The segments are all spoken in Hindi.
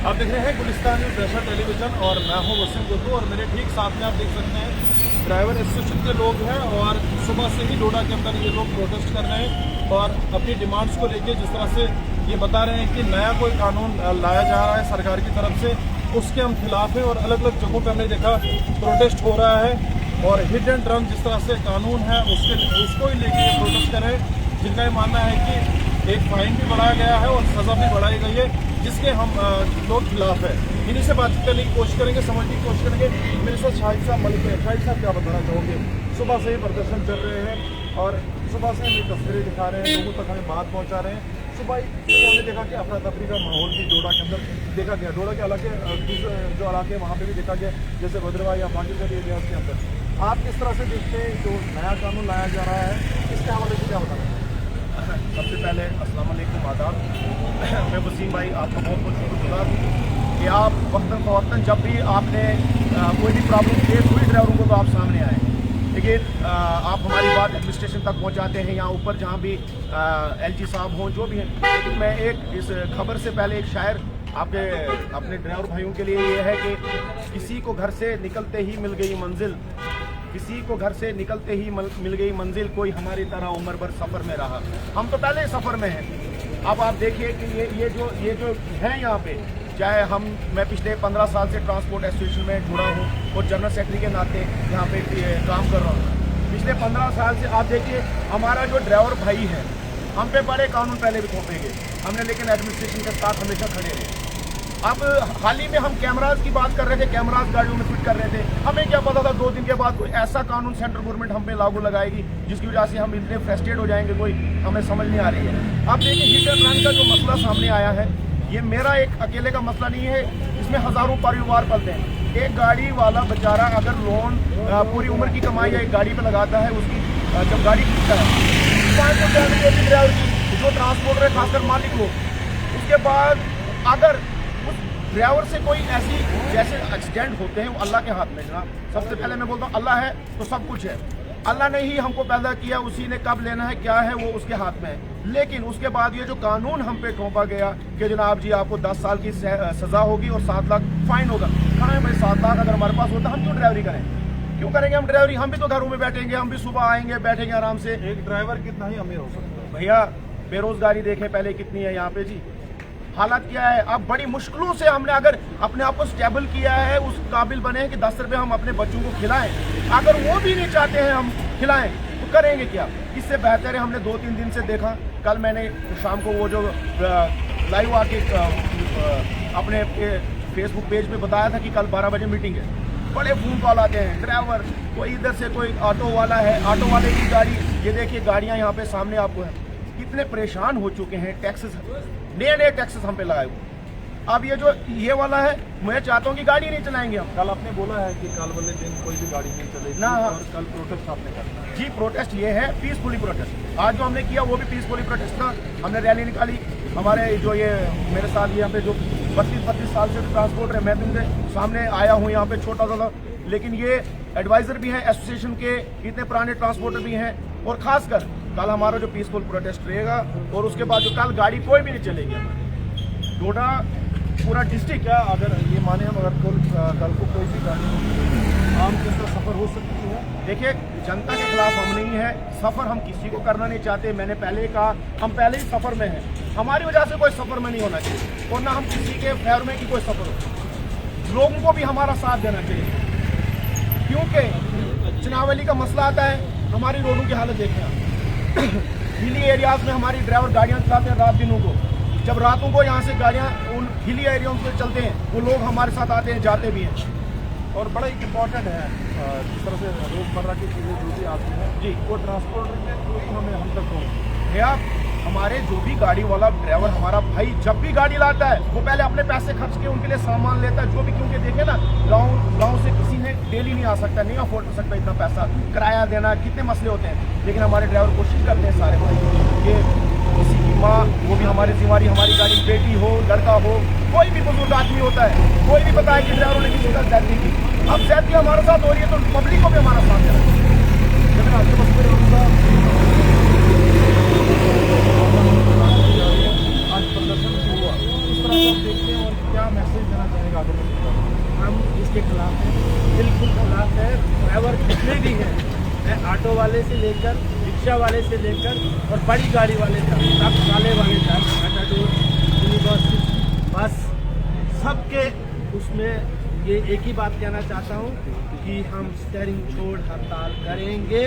आप देख रहे हैं गुलिस्तान न्यूज़ नेशनल टेलीविजन और मैं हूं वसीम गुड्डू और मेरे ठीक साथ में आप देख सकते हैं ड्राइवर एसोसिएशन के लोग हैं और सुबह से ही डोडा के अंदर ये लोग प्रोटेस्ट कर रहे हैं और अपनी डिमांड्स को लेके जिस तरह से ये बता रहे हैं कि नया कोई कानून लाया जा रहा है सरकार की तरफ से, उसके हम खिलाफ हैं। और अलग अलग जगहों पर हमने देखा प्रोटेस्ट हो रहा है और हिट एंड रन जिस तरह से कानून है उसको ही लेके ये प्रोटेस्ट कर रहे हैं, जिनका ये मानना है कि एक फाइन भी बढ़ाया गया है और सजा भी बढ़ाई गई है, जिसके हम लोग खिलाफ है। इन्हीं से बातचीत करने की कोशिश करेंगे, समझने की कोशिश करेंगे। मेरे साथ शाहिद साहब मलिक है। शाहिद साहब क्या बताना चाहोगे? सुबह से ही प्रदर्शन चल रहे हैं और सुबह से हमें तस्वीरें दिखा रहे हैं, लोगों तक हमें बात पहुंचा रहे हैं। सुबह हमने देखा कि अफरा तफरी का माहौल भी डोडा के अंदर देखा गया। डोडा के इलाके जो इलाके वहाँ पे भी देखा गया, जैसे भद्रवाही या बाकी सारे एरियाज के अंदर। आप किस तरह से देखते हैं जो नया कानून लाया जा रहा है, इसके हवाले से क्या बताना चाहिए? सबसे पहले अस्सलाम वालेकुम, आदाब। मैं वसीम भाई आपका बहुत बहुत शुक्रगुजार हूँ कि आप वक्तन फ़वक्तन जब भी आपने कोई भी प्रॉब्लम फेस हुई ड्राइवरों को तो आप सामने आए, लेकिन आप हमारी बात एडमिनिस्ट्रेशन तक पहुँचाते हैं, यहाँ ऊपर जहाँ भी LG साहब हों जो भी हैं। लेकिन मैं एक इस खबर से पहले एक शायर अपने ड्राइवर भाइयों के लिए ये है कि किसी को घर से निकलते ही मिल गई मंजिल, किसी को घर से निकलते ही मिल गई मंजिल, कोई हमारी तरह उम्र भर सफ़र में रहा। हम तो पहले सफ़र में हैं। अब आप देखिए कि ये जो है यहाँ पे, चाहे मैं पिछले 15 साल से ट्रांसपोर्ट एसोसिएशन में जुड़ा हूँ और जनरल सेक्रेटरी के नाते यहाँ पे काम कर रहा हूँ। पिछले 15 साल से आप देखिए हमारा जो ड्राइवर भाई है, हम पे बड़े कानून पहले भी थोपेंगे हमने, लेकिन एडमिनिस्ट्रेशन के साथ हमेशा खड़े रहे। अब हाल ही में हम कैमराज की बात कर रहे थे, कैमराज गाड़ियों में फिट कर रहे थे। हमें क्या पता था 2 दिन के बाद कोई ऐसा कानून सेंट्रल गवर्नमेंट हम पे लागू लगाएगी जिसकी वजह से हम इतने फ्रस्ट्रेट हो जाएंगे, कोई हमें समझ नहीं आ रही है। अब देखिए हिट एंड रन का जो मसला सामने आया है, ये मेरा एक अकेले का मसला नहीं है, इसमें हज़ारों परिवार पलते हैं। एक गाड़ी वाला बेचारा अगर लोन पूरी उम्र की कमाई या एक गाड़ी पर लगाता है, उसकी जब गाड़ी खरीदता है ड्राइवर की जो ट्रांसपोर्टर है, खासकर मालिक लोग, उसके बाद अगर ड्राइवर से कोई ऐसी जैसे एक्सीडेंट होते हैं वो अल्लाह के हाथ में। जनाब सबसे पहले मैं बोलता हूँ अल्लाह है तो सब कुछ है। अल्लाह ने ही हमको पैदा किया, उसी ने कब लेना है क्या है वो उसके हाथ में है। लेकिन उसके बाद ये जो कानून हम पे थोपा गया कि जनाब जी आपको 10 साल की सज़ा होगी और 7 लाख फाइन होगा। कहाँ है भाई 7 लाख? अगर हमारे पास होता हम क्यों ड्राइवरी करें? क्यों करेंगे हम ड्राइवरी? हम भी तो घरों में बैठेंगे, हम भी सुबह आएंगे, बैठेंगे आराम से। एक ड्राइवर कितना ही अमीर हो सकता है भैया? बेरोजगारी देखें पहले कितनी है यहाँ पे जी, हालात क्या है। अब बड़ी मुश्किलों से हमने अगर अपने आप को स्टेबल किया है, उस काबिल बने हैं कि 10 रुपये हम अपने बच्चों को खिलाएं। अगर वो भी नहीं चाहते हैं हम खिलाएं तो करेंगे क्या? इससे बेहतर है, हमने 2-3 दिन से देखा। कल मैंने शाम को वो जो लाइव आके अपने फेसबुक पेज पे बताया था कि कल 12 बजे मीटिंग है। बड़े फोन कॉल आते हैं, ड्राइवर कोई इधर से कोई ऑटो वाला है, ऑटो वाले की गाड़ी, ये देखिए गाड़ियाँ यहाँ पे सामने आपको है। कितने परेशान हो चुके हैं, टैक्सेस नए टैक्सेस हम पे लगाए हुए। अब ये वाला है, मैं चाहता हूँ कि गाड़ी नहीं चलाएंगे हम। कल आपने बोला है कि कल वाले दिन कोई भी गाड़ी नहीं चलेगी ना, और कल प्रोटेस्ट आपने करना है। जी प्रोटेस्ट ये है पीसफुली प्रोटेस्ट। आज जो हमने किया वो भी पीसफुली प्रोटेस्ट था। हमने रैली निकाली। हमारे जो ये मेरे साथ यहाँ पे जो 32 साल से ट्रांसपोर्टर है, मैं भी उनके सामने आया हूँ यहाँ पे छोटा सा, लेकिन ये एडवाइजर भी है एसोसिएशन के, इतने पुराने ट्रांसपोर्टर भी हैं। और खासकर कल हमारा जो पीसफुल प्रोटेस्ट रहेगा और उसके बाद जो कल गाड़ी कोई भी नहीं चलेगी। डोडा पूरा डिस्ट्रिक्ट क्या अगर ये माने हम अगर कल को कोई भी गाड़ी आम किस तरह सफ़र हो सकती है? देखिए जनता के खिलाफ हम नहीं है, सफ़र हम किसी को करना नहीं चाहते। मैंने पहले कहा हम पहले ही सफ़र में हैं, हमारी वजह से कोई सफ़र में नहीं होना चाहिए और ना हम किसी के फेवर में की कोई सफ़र हो। लोगों को भी हमारा साथ देना चाहिए, क्योंकि चुनावली का मसला आता है। हमारी रोडों की हालत देखें आप, हिली एरियाज में हमारी ड्राइवर गाड़ियाँ चलाते हैं रात दिनों को। जब रातों को यहाँ से गाड़ियाँ उन हिली एरियाज में चलते हैं, वो लोग हमारे साथ आते हैं, जाते भी हैं। और बड़ा ही इम्पोर्टेंट है जिस तरह से रोज़मर्रा की चीज़ें जो भी आती हैं जी, वो ट्रांसपोर्टर के थ्रू ही हमें हम तक पहुँचे। भैया हमारे जो भी गाड़ी वाला ड्राइवर हमारा भाई जब भी गाड़ी लाता है वो पहले अपने पैसे खर्च के उनके लिए सामान लेता है, जो भी, क्योंकि देखे ना गाँव से किसी ने डेली नहीं आ सकता, नहीं अफोर्ड कर सकता इतना पैसा, किराया देना, कितने मसले होते हैं। लेकिन हमारे ड्राइवर कोशिश करते हैं सारे भाई कि किसी की माँ, वो भी हमारी जिम्मेवारी, हमारी गाड़ी बेटी हो लड़का हो, कोई भी बुजुर्ग आदमी होता है, कोई भी बताए कि ड्राइवरों ने किसी का ज्यादती की। अब ज्यादती हमारे साथ हो रही है तो पब्लिक को भी हमारा साथ देना चाहिए। लेकिन आपके पास मेरे आज प्रदर्शन हुआ, इस तरह से हम देखते हैं और क्या मैसेज देना चाहेंगे आगे? हम इसके खिलाफ हैं, बिल्कुल खिलाफ है। ड्राइवर जितने भी हैं, मैं ऑटो वाले से लेकर रिक्शा वाले से लेकर और बड़ी गाड़ी वाले तक, ट्रक वाले तक, मेटाडोर, मिनी बस, सबके उसमें ये एक ही बात कहना चाहता हूँ कि हम स्टीयरिंग छोड़ हड़ताल करेंगे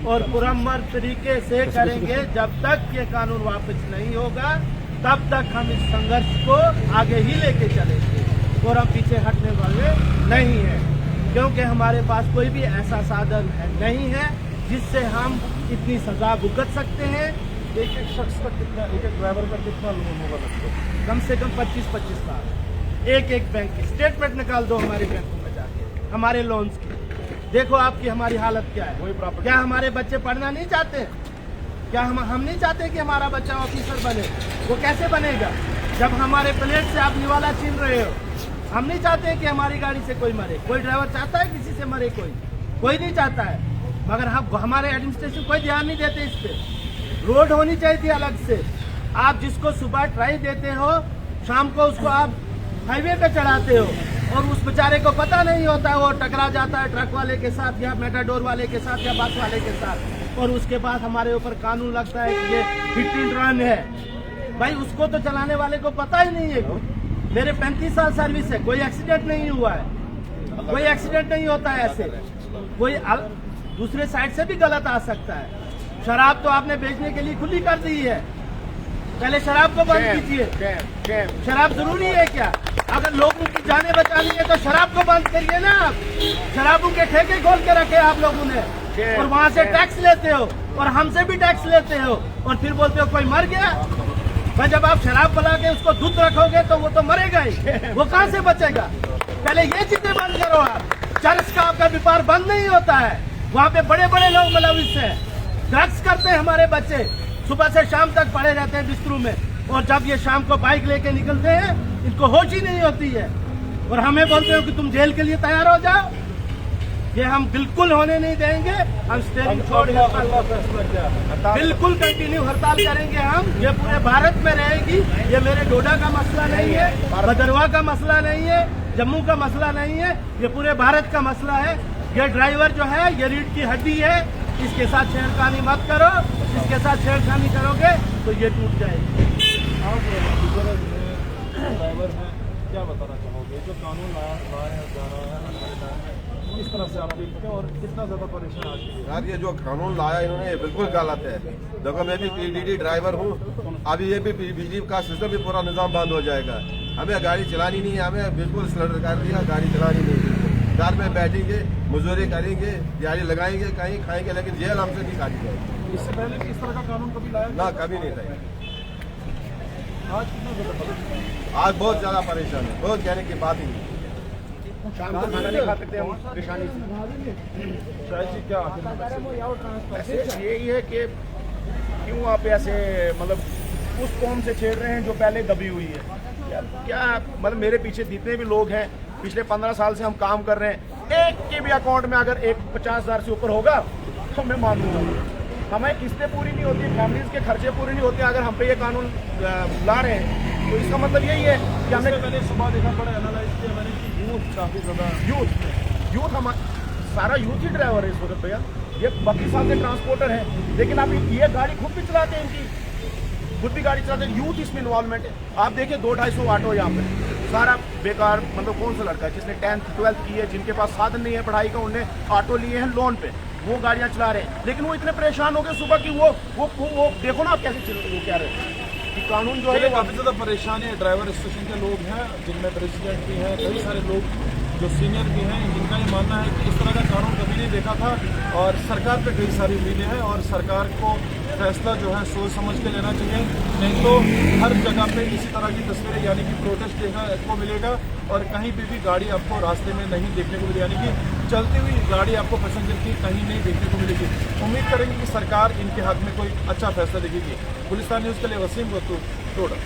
और पुरअमन तरीके से करेंगे। जब तक ये कानून वापस नहीं होगा तब तक हम इस संघर्ष को आगे ही लेके चलेंगे और हम पीछे हटने वाले नहीं हैं, क्योंकि हमारे पास कोई भी ऐसा साधन नहीं है जिससे हम इतनी सजा भुगत सकते हैं। एक शख्स का कितना, एक ड्राइवर का कितना लोन होगा लगता है? कम से कम 25-25 साल। एक बैंक की स्टेटमेंट निकाल दो हमारे बैंकों में जाके, हमारे लोन्स की। देखो आपकी हमारी हालत क्या है। क्या हमारे बच्चे पढ़ना नहीं चाहते? क्या हम नहीं चाहते कि हमारा बच्चा ऑफिसर बने? वो कैसे बनेगा जब हमारे प्लेट से आप निवाला छीन रहे हो? हम नहीं चाहते कि हमारी गाड़ी से कोई मरे। कोई ड्राइवर चाहता है किसी से मरे? कोई नहीं चाहता है, मगर हम हमारे एडमिनिस्ट्रेशन कोई ध्यान नहीं देते इस पे। रोड होनी चाहिए थी अलग से। आप जिसको सुबह ट्राई देते हो, शाम को उसको आप हाईवे पे चढ़ाते हो और उस बेचारे को पता नहीं होता, वो टकरा जाता है ट्रक वाले के साथ या मेटाडोर वाले के साथ या बस वाले के साथ, और उसके बाद हमारे ऊपर कानून लगता है कि ये हिट एंड रन है। भाई उसको तो चलाने वाले को पता ही नहीं है। मेरे 35 साल सर्विस है, कोई एक्सीडेंट नहीं हुआ है, कोई एक्सीडेंट नहीं होता है ऐसे। कोई दूसरे साइड से भी गलत आ सकता है। शराब तो आपने बेचने के लिए खुली कर दी है, पहले शराब को बंद कीजिए। शराब जरूरी है क्या? अगर लोगों की जानें बचानी है तो शराब को बंद करिए ना। आप शराबों के ठेके खोल के रखे आप लोगों ने, और वहाँ से टैक्स लेते हो और हमसे भी टैक्स लेते हो, और फिर बोलते हो कोई मर गया। भाई जब आप शराब बना के उसको दूध रखोगे तो वो तो मरेगा ही, वो कहाँ से बचेगा? पहले ये चीजें बंद करो आप। चर्च का आपका व्यापार बंद नहीं होता है, वहाँ पे बड़े बड़े लोग मुलविस हैं, ड्रग्स करते हैं। हमारे बच्चे सुबह से शाम तक पड़े रहते हैं बिस्तरों में, और जब ये शाम को बाइक लेके निकलते हैं इनको होश ही नहीं होती है, और हमें बोलते हो कि तुम जेल के लिए तैयार हो जाओ। ये हम बिल्कुल होने नहीं देंगे। हम स्टीयरिंग छोड़ बिल्कुल कंटिन्यू हड़ताल करेंगे हम। ये पूरे भारत में रहेगी। ये मेरे डोडा का मसला नहीं है, भदरवा का मसला नहीं है, जम्मू का मसला नहीं है, ये पूरे भारत का मसला है। ये ड्राइवर जो है ये रीढ़ की हड्डी है, इसके साथ छेड़खानी मत करो। इसके साथ छेड़खानी करोगे तो ये टूट जाएगी। आप ड्राइवर हैं, क्या बताना चाहोगे? जो कानून लाया जा रहा है किस तरह से आप देखते हैं और कितना ज्यादा परेशान आज है? यार ये जो कानून लाया इन्होंने ये बिल्कुल गलत है। देखो मैं भी पीडीडी ड्राइवर हूँ, अभी ये भी बिजली का सिस्टम भी पूरा निजाम बंद हो जाएगा। हमें गाड़ी चलानी नहीं है, हमें बिल्कुल सिलेंडर कर दिया, गाड़ी चलानी नहीं है। घर में बैठेंगे, मजदूरी करेंगे, दिहाड़ी लगाएंगे, कहीं खाएंगे, लेकिन जेल हमसे नहीं खानी जाएगी। इससे पहले इस तरह का कानून कभी लाया ना, कभी नहीं लाया। आज कितना ज्यादा परेशान? आज बहुत ज्यादा परेशान है, बहुत कहने की बात ही नहीं। शाम को खाना नहीं खा सकते हम परेशानी से। शायद जी क्या आखिर ऐसे यही है कि क्यों आप ऐसे मतलब उस कौम से छेड़ रहे हैं जो पहले दबी हुई है? क्या मतलब मेरे पीछे जितने भी लोग हैं, पिछले 15 साल से हम काम कर रहे हैं, एक के भी अकाउंट में अगर 50,000 से ऊपर होगा तो मैं मान लूँगा। हमें किस्तें पूरी नहीं होती, फैमिलीज के खर्चे पूरे नहीं होते। अगर हम पे ये कानून ला रहे हैं तो इसका मतलब यही है कि हमने पहले सुबह देखा बड़ा एनालाइज किया मैंने कि यूथ काफी ज्यादा यूथ हमारा सारा यूथ ही ड्राइवर है इस वक्त भैया। ये बाकी साल से ट्रांसपोर्टर है, लेकिन आप ये गाड़ी खुद भी चलाते हैं, इनकी खुद भी गाड़ी चलाते हैं। यूथ इसमें इन्वॉल्वमेंट है। आप देखिए 200-250 ऑटो यहाँ पे सारा बेकार। मतलब कौन सा लड़का है जिसने 10th 12th की है, जिनके पास साधन नहीं है पढ़ाई का, उन्हें ऑटो लिए हैं लोन पे, वो गाड़ियाँ चला रहे हैं। लेकिन वो इतने परेशान हो गए सुबह की वो देखो ना आप कैसे वो कह रहे हैं कि कानून जो है काफी ज्यादा परेशानी है। ड्राइवर एसोसिएशन के लोग हैं, जिनमें प्रेसिडेंट भी हैं, कई सारे लोग जो सीनियर भी हैं, जिनका ये मानना है कि इस तरह का कानून कभी नहीं देखा था और सरकार पे कई सारी उम्मीदें हैं और सरकार को फैसला जो है सोच समझ के लेना चाहिए, नहीं तो हर जगह पे इसी तरह की तस्वीरें यानी कि प्रोटेस्ट देखने को मिलेगा और कहीं भी गाड़ी आपको रास्ते में नहीं देखने को मिलेगी, यानी कि चलती हुई गाड़ी आपको पैसेंजर की कहीं नहीं देखने को मिलेगी। उम्मीद करेंगे कि सरकार इनके हक में कोई अच्छा फैसला देगी। गुलिस्तान न्यूज़ के लिए वसीम गत्तू, डोडा।